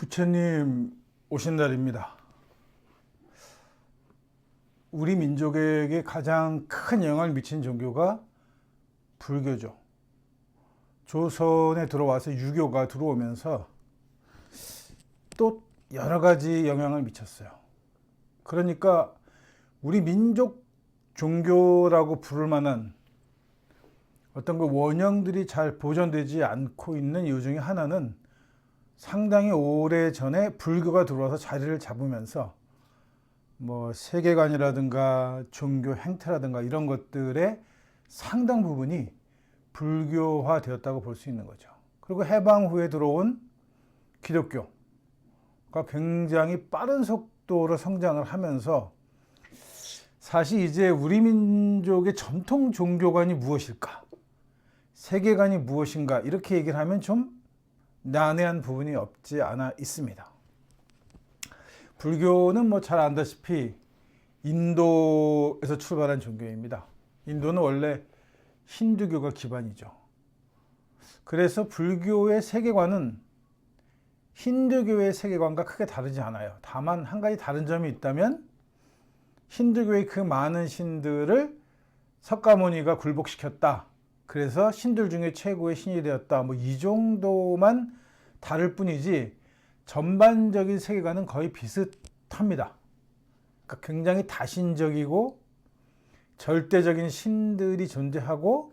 부처님 오신 날입니다. 우리 민족에게 가장 큰 영향을 미친 종교가 불교죠. 조선에 들어와서 유교가 들어오면서 또 여러 가지 영향을 미쳤어요. 그러니까 우리 민족 종교라고 부를 만한 어떤 그 원형들이 잘 보존되지 않고 있는 이유 중에 하나는 상당히 오래 전에 불교가 들어와서 자리를 잡으면서 뭐 세계관이라든가 종교 행태라든가 이런 것들의 상당 부분이 불교화 되었다고 볼 수 있는 거죠. 그리고 해방 후에 들어온 기독교가 굉장히 빠른 속도로 성장을 하면서 사실 이제 우리 민족의 전통 종교관이 무엇일까? 세계관이 무엇인가? 이렇게 얘기를 하면 좀 난해한 부분이 없지 않아 있습니다. 불교는 뭐 잘 안다시피 인도에서 출발한 종교입니다. 인도는 원래 힌두교가 기반이죠. 그래서 불교의 세계관은 힌두교의 세계관과 크게 다르지 않아요. 다만 한 가지 다른 점이 있다면 힌두교의 그 많은 신들을 석가모니가 굴복시켰다. 그래서 신들 중에 최고의 신이 되었다. 뭐 이 정도만 다를 뿐이지 전반적인 세계관은 거의 비슷합니다. 그러니까 굉장히 다신적이고 절대적인 신들이 존재하고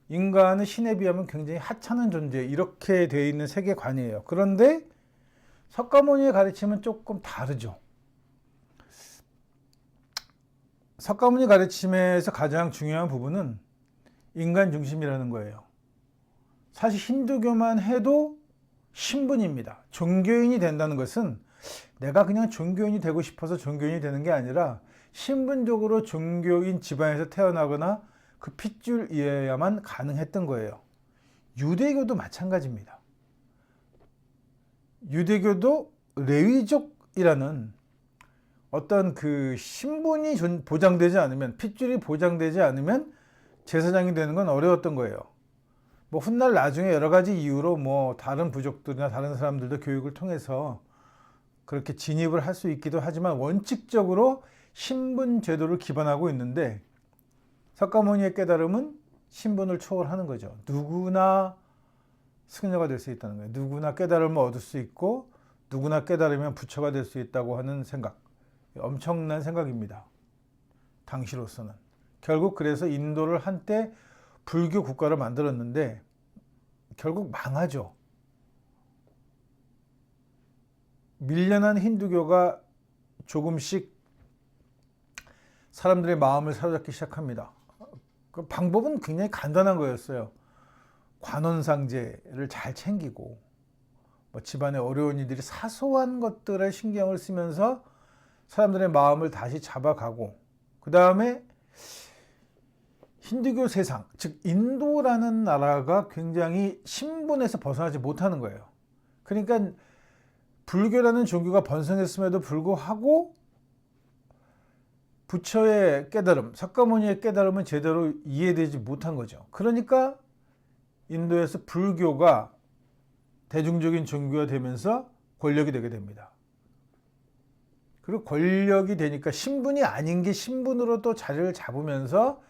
인간은 신에 비하면 굉장히 하찮은 존재, 이렇게 되어 있는 세계관이에요. 그런데 석가모니의 가르침은 조금 다르죠. 석가모니 가르침에서 가장 중요한 부분은 인간 중심이라는 거예요. 사실 힌두교만 해도 신분입니다. 종교인이 된다는 것은 내가 그냥 종교인이 되고 싶어서 종교인이 되는 게 아니라 신분적으로 종교인 집안에서 태어나거나 그 핏줄이어야만 가능했던 거예요. 유대교도 마찬가지입니다. 유대교도 레위족이라는 어떤 그 신분이 보장되지 않으면, 핏줄이 보장되지 않으면 제사장이 되는 건 어려웠던 거예요. 뭐 훗날 나중에 여러 가지 이유로 뭐 다른 부족들이나 다른 사람들도 교육을 통해서 그렇게 진입을 할 수 있기도 하지만 원칙적으로 신분 제도를 기반하고 있는데 석가모니의 깨달음은 신분을 초월하는 거죠. 누구나 승려가 될 수 있다는 거예요. 누구나 깨달음을 얻을 수 있고 누구나 깨달으면 부처가 될 수 있다고 하는 생각. 엄청난 생각입니다. 당시로서는. 결국 그래서 인도를 한때 불교 국가를 만들었는데 결국 망하죠. 밀려난 힌두교가 조금씩 사람들의 마음을 사로잡기 시작합니다. 그 방법은 굉장히 간단한 거였어요. 관원상제를 잘 챙기고 뭐 집안에 어려운 일들이 사소한 것들에 신경을 쓰면서 사람들의 마음을 다시 잡아가고, 그 다음에 힌두교 세상, 즉 인도라는 나라가 굉장히 신분에서 벗어나지 못하는 거예요. 그러니까 불교라는 종교가 번성했음에도 불구하고 부처의 깨달음, 석가모니의 깨달음은 제대로 이해되지 못한 거죠. 그러니까 인도에서 불교가 대중적인 종교가 되면서 권력이 되게 됩니다. 그리고 권력이 되니까 신분이 아닌 게 신분으로 또 자리를 잡으면서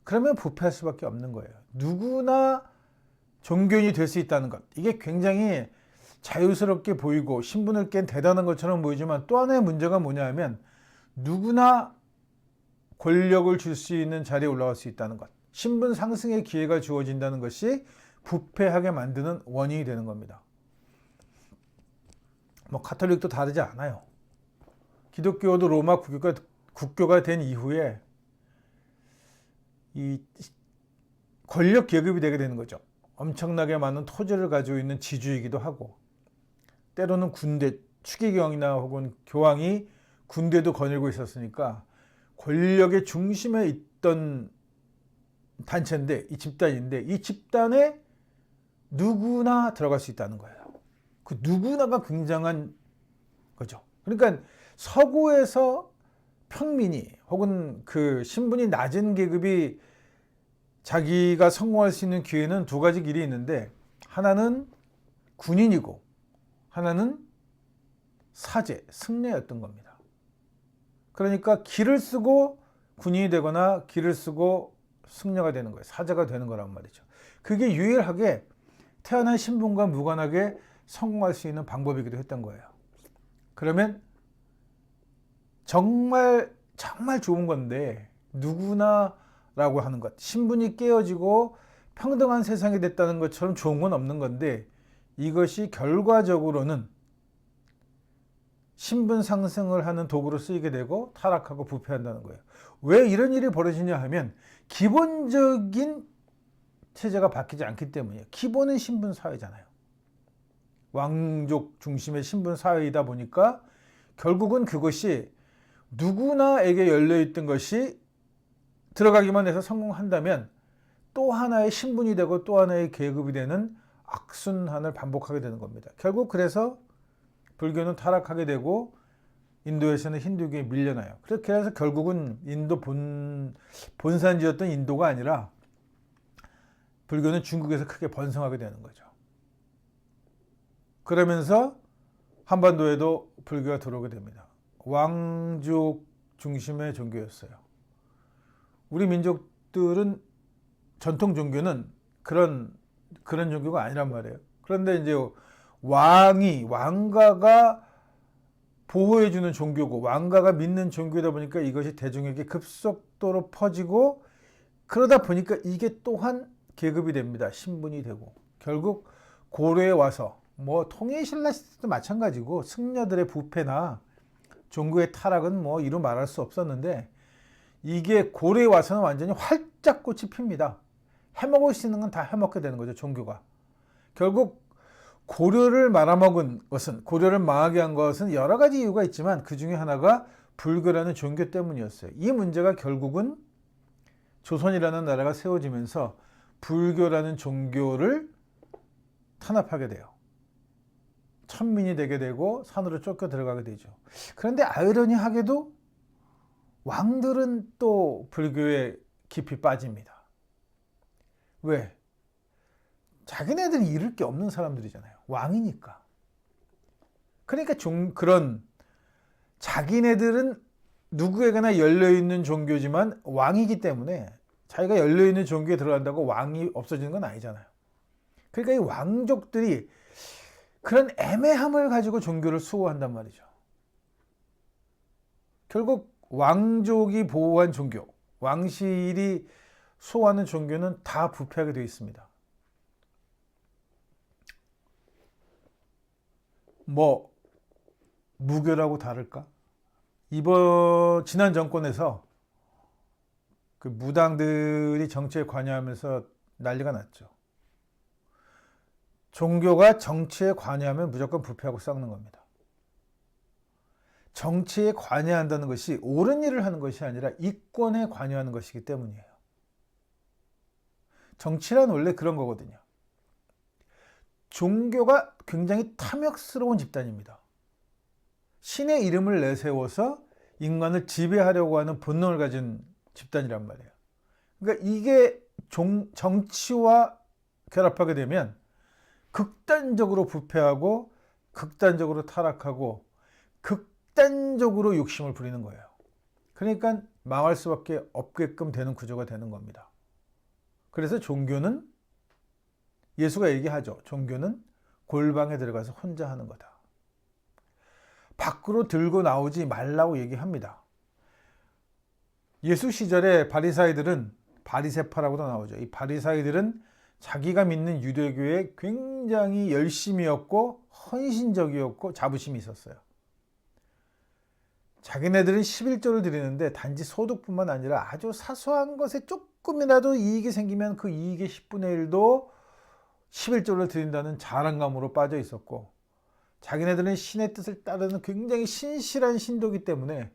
그러면 부패할 수밖에 없는 거예요. 누구나 종교인이 될 수 있다는 것. 이게 굉장히 자유스럽게 보이고 신분을 깬 대단한 것처럼 보이지만 또 하나의 문제가 뭐냐면 누구나 권력을 줄 수 있는 자리에 올라갈 수 있다는 것. 신분 상승의 기회가 주어진다는 것이 부패하게 만드는 원인이 되는 겁니다. 뭐 가톨릭도 다르지 않아요. 기독교도 로마 국교가 된 이후에 이 권력 계급이 되게 되는 거죠. 엄청나게 많은 토지를 가지고 있는 지주이기도 하고, 때로는 군대, 추기경이나 혹은 교황이 군대도 거닐고 있었으니까 권력의 중심에 있던 단체인데, 이 집단인데, 이 집단에 누구나 들어갈 수 있다는 거예요. 그 누구나가 굉장한 거죠. 그러니까 서구에서 평민이 혹은 그 신분이 낮은 계급이 자기가 성공할 수 있는 기회는 두 가지 길이 있는데, 하나는 군인이고 하나는 사제, 승려였던 겁니다. 그러니까 기를 쓰고 군인이 되거나 기를 쓰고 승려가 되는 거예요. 사제가 되는 거란 말이죠. 그게 유일하게 태어난 신분과 무관하게 성공할 수 있는 방법이기도 했던 거예요. 그러면 정말 좋은 건데, 누구나라고 하는 것, 신분이 깨어지고 평등한 세상이 됐다는 것처럼 좋은 건 없는 건데, 이것이 결과적으로는 신분 상승을 하는 도구로 쓰이게 되고 타락하고 부패한다는 거예요. 왜 이런 일이 벌어지냐 하면 기본적인 체제가 바뀌지 않기 때문이에요. 기본은 신분 사회잖아요. 왕족 중심의 신분 사회이다 보니까 결국은 그것이 누구나에게 열려있던 것이 들어가기만 해서 성공한다면 또 하나의 신분이 되고 또 하나의 계급이 되는 악순환을 반복하게 되는 겁니다. 결국 그래서 불교는 타락하게 되고 인도에서는 힌두교에 밀려나요. 그래서 결국은 인도 본산지였던 인도가 아니라 불교는 중국에서 크게 번성하게 되는 거죠. 그러면서 한반도에도 불교가 들어오게 됩니다. 왕족 중심의 종교였어요. 우리 민족들은 전통 종교는 그런 종교가 아니란 말이에요. 그런데 이제 왕가가 보호해주는 종교고 왕가가 믿는 종교다 보니까 이것이 대중에게 급속도로 퍼지고, 그러다 보니까 이게 또한 계급이 됩니다. 신분이 되고, 결국 고려에 와서 통일신라 시대도 마찬가지고 승려들의 부패나 종교의 타락은 이루 말할 수 없었는데, 이게 고려에 와서는 완전히 활짝 꽃이 핍니다. 해먹을 수 있는 건 다 해먹게 되는 거죠, 종교가. 결국 고려를 말아먹은 것은, 고려를 망하게 한 것은 여러 가지 이유가 있지만 그 중에 하나가 불교라는 종교 때문이었어요. 이 문제가 결국은 조선이라는 나라가 세워지면서 불교라는 종교를 탄압하게 돼요. 천민이 되게 되고 산으로 쫓겨 들어가게 되죠. 그런데 아이러니하게도 왕들은 또 불교에 깊이 빠집니다. 왜? 자기네들이 잃을 게 없는 사람들이잖아요. 왕이니까. 그러니까 그런 자기네들은 누구에게나 열려있는 종교지만 왕이기 때문에 자기가 열려있는 종교에 들어간다고 왕이 없어지는 건 아니잖아요. 그러니까 이 왕족들이 그런 애매함을 가지고 종교를 수호한단 말이죠. 결국 왕족이 보호한 종교, 왕실이 수호하는 종교는 다 부패하게 되어 있습니다. 무교라고 다를까? 지난 정권에서 그 무당들이 정치에 관여하면서 난리가 났죠. 종교가 정치에 관여하면 무조건 부패하고 썩는 겁니다. 정치에 관여한다는 것이 옳은 일을 하는 것이 아니라 이권에 관여하는 것이기 때문이에요. 정치란 원래 그런 거거든요. 종교가 굉장히 탐욕스러운 집단입니다. 신의 이름을 내세워서 인간을 지배하려고 하는 본능을 가진 집단이란 말이에요. 그러니까 이게 정치와 결합하게 되면 극단적으로 부패하고 극단적으로 타락하고 극단적으로 욕심을 부리는 거예요. 그러니까 망할 수밖에 없게끔 되는 구조가 되는 겁니다. 그래서 종교는, 예수가 얘기하죠. 종교는 골방에 들어가서 혼자 하는 거다. 밖으로 들고 나오지 말라고 얘기합니다. 예수 시절에 바리새파라고도 나오죠. 이 바리사이들은 자기가 믿는 유대교에 굉장히 열심이었고 헌신적이었고 자부심이 있었어요. 자기네들은 11조를 드리는데 단지 소득뿐만 아니라 아주 사소한 것에 조금이라도 이익이 생기면 그 이익의 10분의 1도 11조를 드린다는 자랑감으로 빠져 있었고, 자기네들은 신의 뜻을 따르는 굉장히 신실한 신도이기 때문에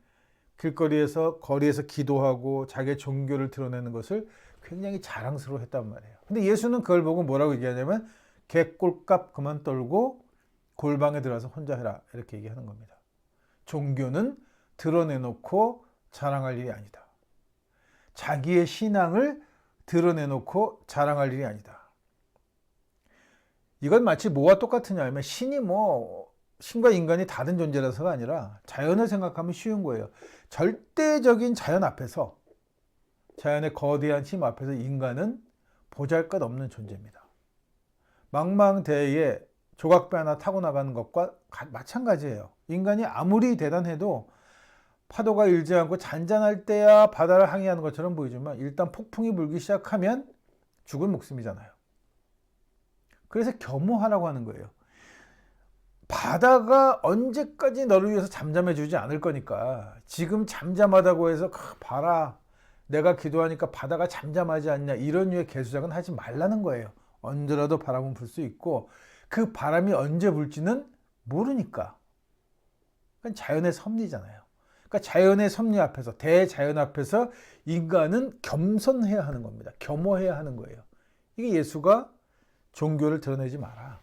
거리에서 기도하고 자기의 종교를 드러내는 것을 굉장히 자랑스러워했단 말이에요. 근데 예수는 그걸 보고 뭐라고 얘기하냐면 개꼴값 그만 떨고 골방에 들어가서 혼자 해라, 이렇게 얘기하는 겁니다. 종교는 드러내놓고 자랑할 일이 아니다. 자기의 신앙을 드러내놓고 자랑할 일이 아니다. 이건 마치 뭐와 똑같으냐 하면 신이 신과 인간이 다른 존재라서가 아니라 자연을 생각하면 쉬운 거예요. 절대적인 자연 앞에서, 자연의 거대한 힘 앞에서 인간은 보잘것없는 존재입니다. 망망대해에 조각배 하나 타고 나가는 것과 마찬가지예요. 인간이 아무리 대단해도 파도가 일지 않고 잔잔할 때야 바다를 항해하는 것처럼 보이지만 일단 폭풍이 불기 시작하면 죽을 목숨이잖아요. 그래서 겸허하라고 하는 거예요. 바다가 언제까지 너를 위해서 잠잠해 주지 않을 거니까 지금 잠잠하다고 해서 봐라 내가 기도하니까 바다가 잠잠하지 않냐 이런 류의 개수작은 하지 말라는 거예요. 언제라도 바람은 불 수 있고 그 바람이 언제 불지는 모르니까. 그건 자연의 섭리잖아요. 그러니까 자연의 섭리 앞에서, 대자연 앞에서 인간은 겸손해야 하는 겁니다. 겸허해야 하는 거예요. 이게 예수가 종교를 드러내지 마라,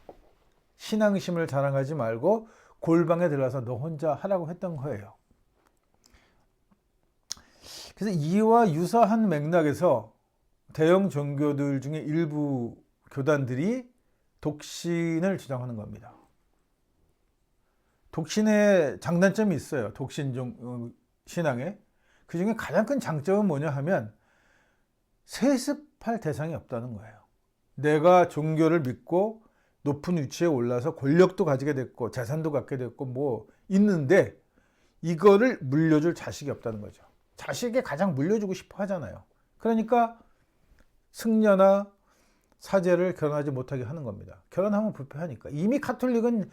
신앙심을 자랑하지 말고 골방에 들어가서 너 혼자 하라고 했던 거예요. 그래서 이와 유사한 맥락에서 대형 종교들 중에 일부 교단들이 독신을 주장하는 겁니다. 독신의 장단점이 있어요. 독신 신앙에. 그 중에 가장 큰 장점은 뭐냐 하면 세습할 대상이 없다는 거예요. 내가 종교를 믿고 높은 위치에 올라서 권력도 가지게 됐고 재산도 갖게 됐고 뭐 있는데 이거를 물려줄 자식이 없다는 거죠. 자식이 가장 물려주고 싶어 하잖아요. 그러니까 승려나 사제를 결혼하지 못하게 하는 겁니다. 결혼하면 불편하니까. 이미 카톨릭은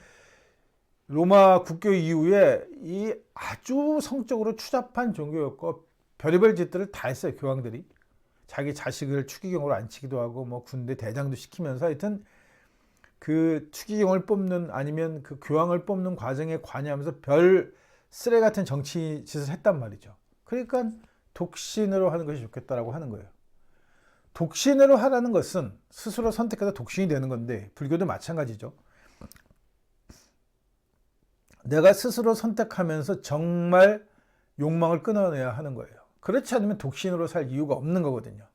로마 국교 이후에 이 아주 성적으로 추잡한 종교였고 별의별 짓들을 다 했어요. 교황들이 자기 자식을 추기경으로 앉히기도 하고 뭐 군대 대장도 시키면서 하여튼 그 추기경을 뽑는 아니면 그 교황을 뽑는 과정에 관여하면서 별 쓰레 같은 정치 짓을 했단 말이죠. 그러니까 독신으로 하는 것이 좋겠다라고 하는 거예요. 독신으로 하라는 것은 스스로 선택해서 독신이 되는 건데 불교도 마찬가지죠. 내가 스스로 선택하면서 정말 욕망을 끊어내야 하는 거예요. 그렇지 않으면 독신으로 살 이유가 없는 거거든요.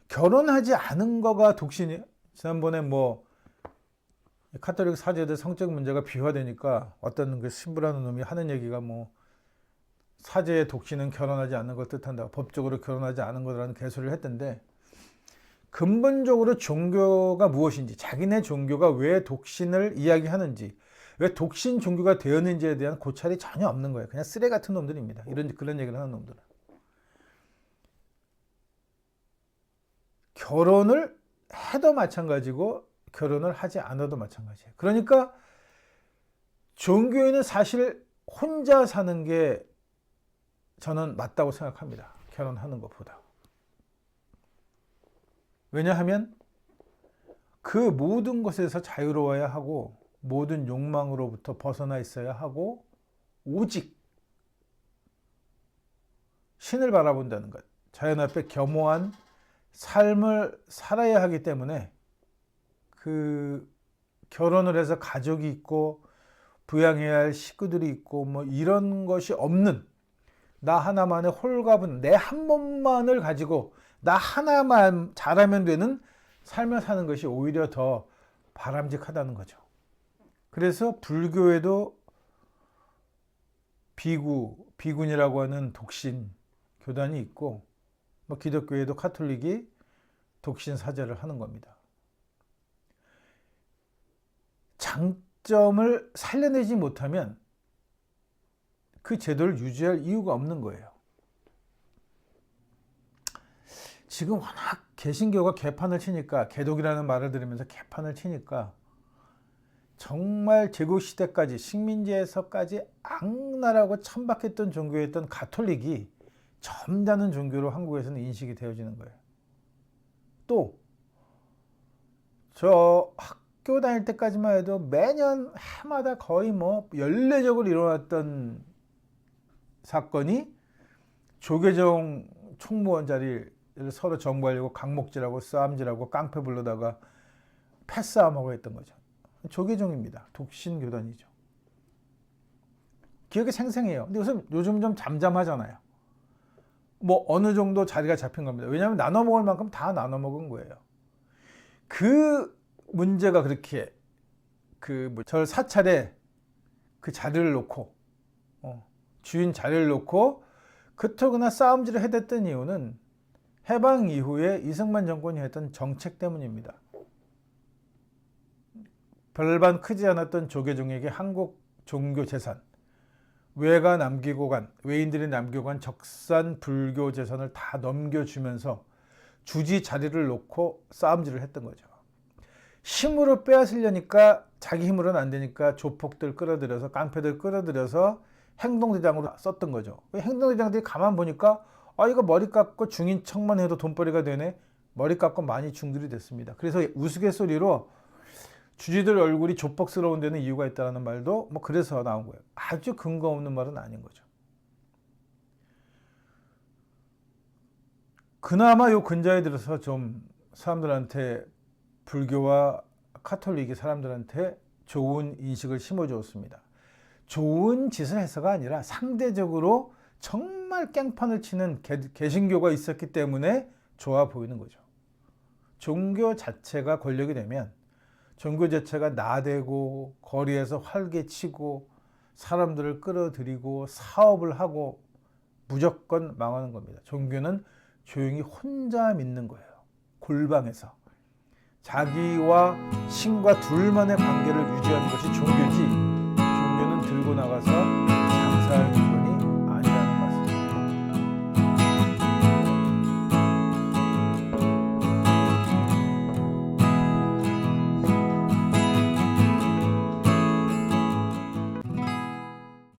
결혼하지 않은 거가 독신이에요. 지난번에 뭐 카톨릭 사제들 성적 문제가 비화되니까 어떤 그 신부라는 놈이 하는 얘기가 뭐 사제의 독신은 결혼하지 않는 걸 뜻한다. 법적으로 결혼하지 않은 거라는 개소리를 했던데 근본적으로 종교가 무엇인지, 자기네 종교가 왜 독신을 이야기하는지, 왜 독신 종교가 되었는지에 대한 고찰이 전혀 없는 거예요. 그냥 쓰레 같은 놈들입니다. 그런 얘기를 하는 놈들은. 결혼을 해도 마찬가지고 결혼을 하지 않아도 마찬가지예요. 그러니까 종교인은 사실 혼자 사는 게 저는 맞다고 생각합니다. 결혼하는 것보다. 왜냐하면 그 모든 것에서 자유로워야 하고 모든 욕망으로부터 벗어나 있어야 하고 오직 신을 바라본다는 것, 자연 앞에 겸허한 삶을 살아야 하기 때문에 그 결혼을 해서 가족이 있고 부양해야 할 식구들이 있고 뭐 이런 것이 없는 나 하나만의 홀가분 내 한 몸만을 가지고 나 하나만 잘하면 되는 삶을 사는 것이 오히려 더 바람직하다는 거죠. 그래서 불교에도 비군이라고 하는 독신 교단이 있고 뭐 기독교에도 카톨릭이 독신 사제를 하는 겁니다. 장점을 살려내지 못하면 그 제도를 유지할 이유가 없는 거예요. 지금 워낙 개신교가 개판을 치니까, 개독이라는 말을 들으면서 개판을 치니까 정말 제국시대까지 식민지에서까지 악랄하고 천박했던 종교였던 가톨릭이 점잖은 종교로 한국에서는 인식이 되어지는 거예요. 또 저 학교 다닐 때까지만 해도 매년 해마다 거의 뭐 연례적으로 일어났던 사건이 조계종 총무원 자리를 서로 정부하려고 강목질하고 싸움질하고 깡패 불러다가 패싸움하고 했던 거죠. 조계종입니다. 독신교단이죠. 기억이 생생해요. 근데 요즘 좀 잠잠하잖아요. 뭐 어느 정도 자리가 잡힌 겁니다. 왜냐하면 나눠 먹을 만큼 다 나눠 먹은 거예요. 그 문제가 그렇게 절 사찰에 그 자리를 놓고 주인 자리를 놓고 그토그나 싸움질을 해댔던 이유는 해방 이후에 이승만 정권이 했던 정책 때문입니다. 별반 크지 않았던 조계종에게 한국 종교 재산, 외인들이 남기고 간 적산 불교 재산을 다 넘겨주면서 주지 자리를 놓고 싸움질을 했던 거죠. 힘으로 빼앗으려니까 자기 힘으로는 안 되니까 조폭들 끌어들여서, 깡패들 끌어들여서 행동대장으로 썼던 거죠. 행동대장들이 가만 보니까 이거 머리 깎고 중인 척만 해도 돈벌이가 되네. 머리 깎고 많이 중들이 됐습니다. 그래서 우스갯소리로 주지들 얼굴이 조폭스러운 데는 이유가 있다는 말도 그래서 나온 거예요. 아주 근거 없는 말은 아닌 거죠. 그나마 요 근자에 들어서 좀 사람들한테, 불교와 카톨릭이 사람들한테 좋은 인식을 심어주었습니다. 좋은 짓을 해서가 아니라 상대적으로 정말 깽판을 치는 개신교가 있었기 때문에 좋아 보이는 거죠. 종교 자체가 권력이 되면, 종교 자체가 나대고 거리에서 활개치고 사람들을 끌어들이고 사업을 하고 무조건 망하는 겁니다. 종교는 조용히 혼자 믿는 거예요. 골방에서 자기와 신과 둘만의 관계를 유지하는 것이 종교지, 종교는 들고 나가서